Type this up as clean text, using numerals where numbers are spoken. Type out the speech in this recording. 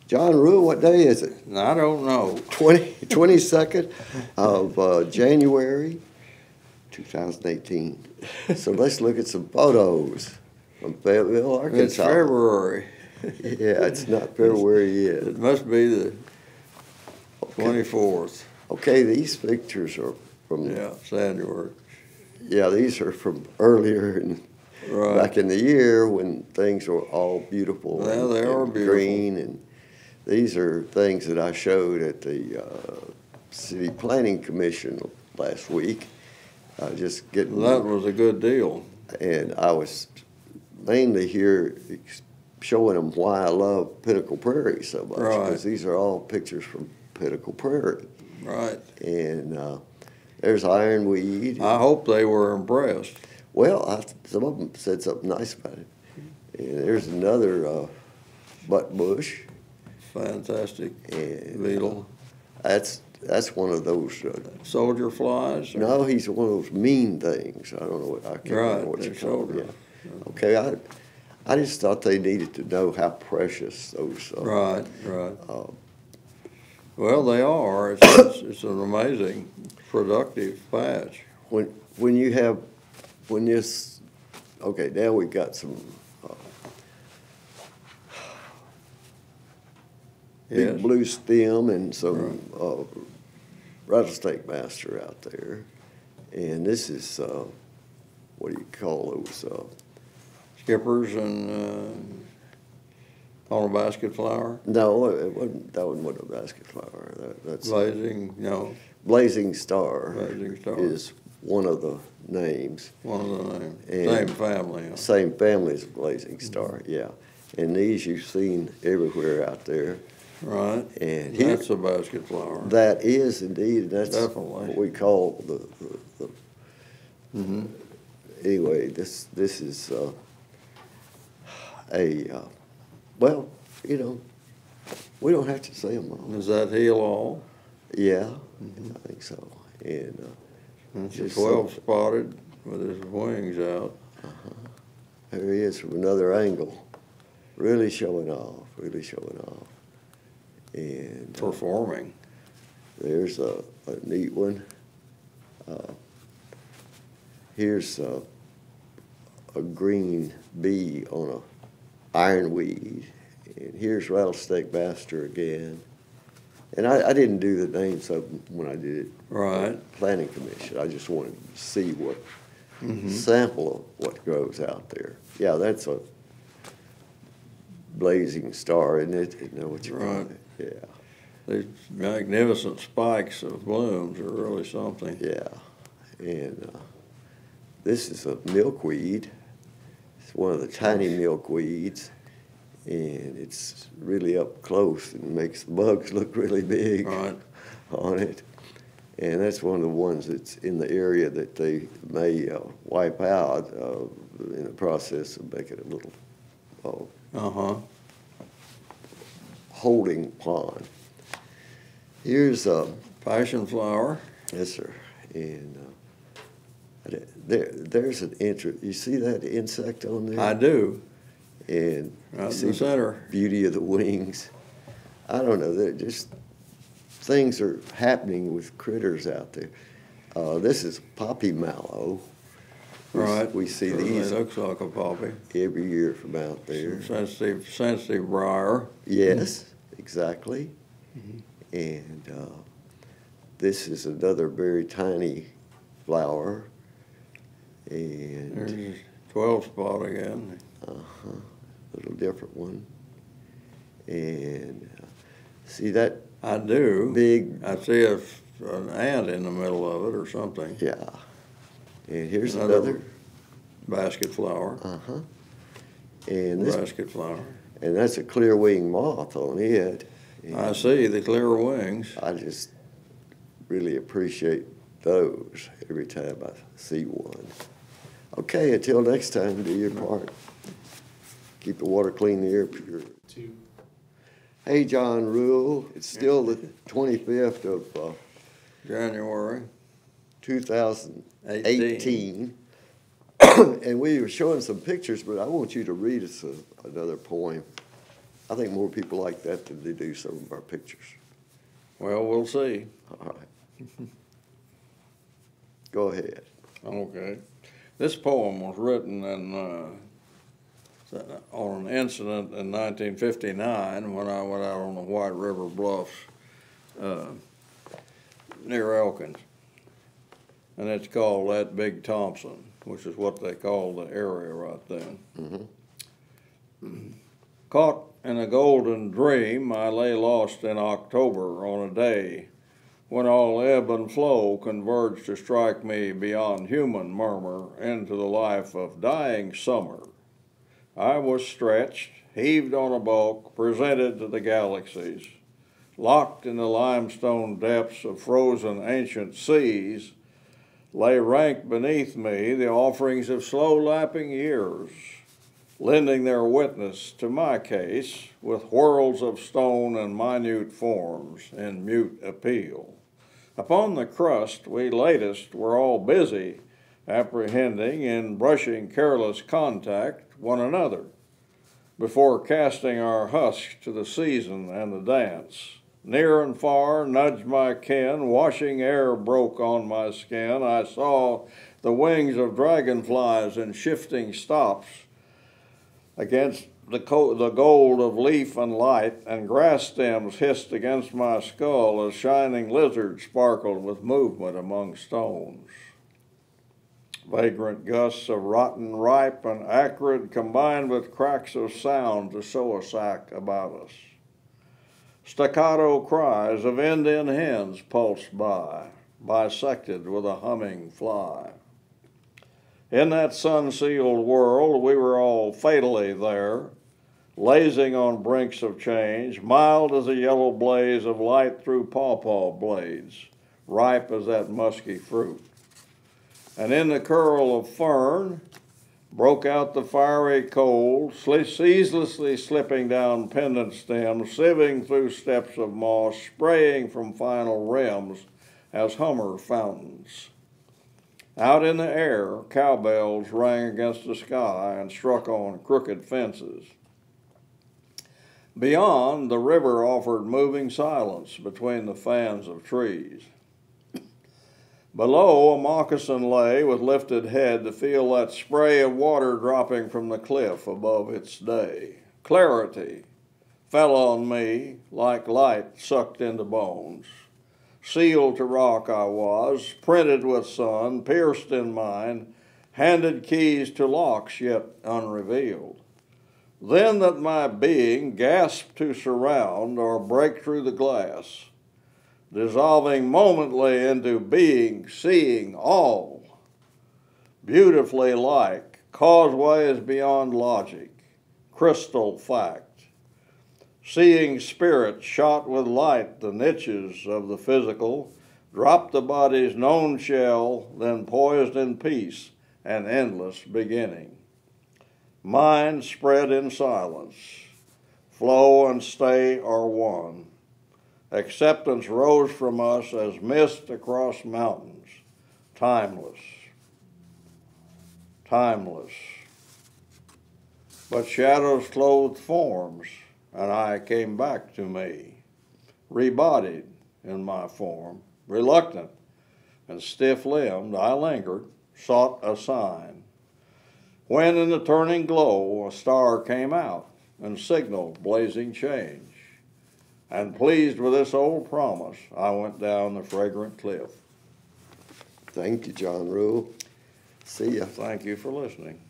John Rule, what day is it? I don't know. 22nd of January 2018. So let's look at some photos from Fayetteville, Arkansas. It's February. Yeah, it's not February yet. It must be the 24th. Okay, these pictures are from... Yeah, January. Yeah, these are from earlier back in the year when things were all beautiful. Well, they are beautiful. Green, and these are things that I showed at the City Planning Commission last week. Just getting... That was a good deal. And I was mainly here showing them why I love Pinnacle Prairie so much. Right. Because these are all pictures from Pinnacle Prairie. Right. And there's ironweed. I hope they were impressed. Well, some of them said something nice about it. And there's another butt bush. Fantastic And beetle. That's one of those. Soldier flies? Or? No, he's one of those mean things. I don't know what I can't remember what you call them. Yeah. Okay, I just thought they needed to know how precious those. Right. Well, they are. It's an amazing, productive patch. When this, okay, now we've got some big blue stem and some rattlesnake master out there, and this is what do you call those? Skippers and on a basket flower. No, it wasn't. That one wasn't a basket flower. That's blazing. No. Blazing Star. Blazing Star is one of the names. One of the names. And same family. Huh? Same family as Blazing Star. Yeah, and these you've seen everywhere out there. Right. And that's a basket flower. That is indeed. And that's definitely what we call the Anyway, this is well, you know, we don't have to say them all. Is that heel all? Yeah, I think so. And it's 12 spotted with his wings out. There he is from another angle, really showing off, and performing. There's a neat one. Here's a green bee on a ironweed, and here's rattlesnake master again. And I didn't do the names of them when I did it. Right. Planning Commission. I just wanted to see what sample of what grows out there. Yeah, that's a blazing star, isn't it? You know what you call it? Yeah. These magnificent spikes of blooms are really something. Yeah. And this is a milkweed. It's one of the tiny milkweeds, and it's really up close and makes the bugs look really big on it. And that's one of the ones that's in the area that they may wipe out in the process of making a little holding pond. Here's a passion flower. Yes, sir. And there's an interest. You see that insect on there? I do. And right you in the center. The beauty of the wings. I don't know. They're just things are happening with critters out there. This is poppy mallow. Right. We see these. It looks like a poppy. Every year from out there. Sensitive briar. Yes, exactly. And this is another very tiny flower. And there's 12 spot again. A little different one. And see that? I do. Big. I see an ant in the middle of it or something. Yeah. And here's another basket flower. And this basket flower. And that's a clear wing moth on it. And I see the clear wings. I just really appreciate those every time I see one. Okay, until next time, do your part. Keep the water clean, the air pure. Hey, John Rule. It's still the 25th of January 2018. And we were showing some pictures, but I want you to read us another poem. I think more people like that than they do some of our pictures. Well, we'll see. All right. Go ahead. Okay. This poem was written on an incident in 1959 when I went out on the White River Bluffs near Elkins. And it's called That Big Thompson, which is what they call the area right then. Mm-hmm. Caught in a golden dream, I lay lost in October on a day when all ebb and flow converged to strike me beyond human murmur into the life of dying summer. I was stretched, heaved on a bulk, presented to the galaxies, locked in the limestone depths of frozen ancient seas, lay ranked beneath me the offerings of slow-lapping years, lending their witness to my case with whirls of stone and minute forms in mute appeal. Upon the crust we latest were all busy, apprehending in brushing careless contact one another, before casting our husks to the season and the dance. Near and far nudged my kin, washing air broke on my skin. I saw the wings of dragonflies in shifting stops against the gold of leaf and light, and grass stems hissed against my skull as shining lizards sparkled with movement among stones. Vagrant gusts of rotten, ripe, and acrid combined with cracks of sound to sow a sack about us. Staccato cries of Indian hens pulsed by, bisected with a humming fly. In that sun-sealed world, we were all fatally there, lazing on brinks of change, mild as a yellow blaze of light through pawpaw blades, ripe as that musky fruit. And in the curl of fern broke out the fiery cold, ceaselessly slipping down pendant stems, sieving through steps of moss, spraying from final rims as hummer fountains. Out in the air, cowbells rang against the sky and struck on crooked fences. Beyond, the river offered moving silence between the fans of trees. Below, a moccasin lay with lifted head to feel that spray of water dropping from the cliff above its day. Clarity fell on me like light sucked into bones. Sealed to rock I was, printed with sun, pierced in mind, handed keys to locks yet unrevealed. Then that my being gasped to surround or break through the glass, dissolving momently into being, seeing all, beautifully like causeways beyond logic, crystal fact. Seeing spirit shot with light the niches of the physical, dropped the body's known shell, then poised in peace an endless beginning. Mind spread in silence, flow and stay are one. Acceptance rose from us as mist across mountains, timeless, timeless. But shadows clothed forms, and I came back to me, rebodied in my form, reluctant and stiff-limbed. I lingered, sought a sign. When in the turning glow a star came out and signaled blazing change. And pleased with this old promise, I went down the fragrant cliff. Thank you, John Rule. See ya. Thank you for listening.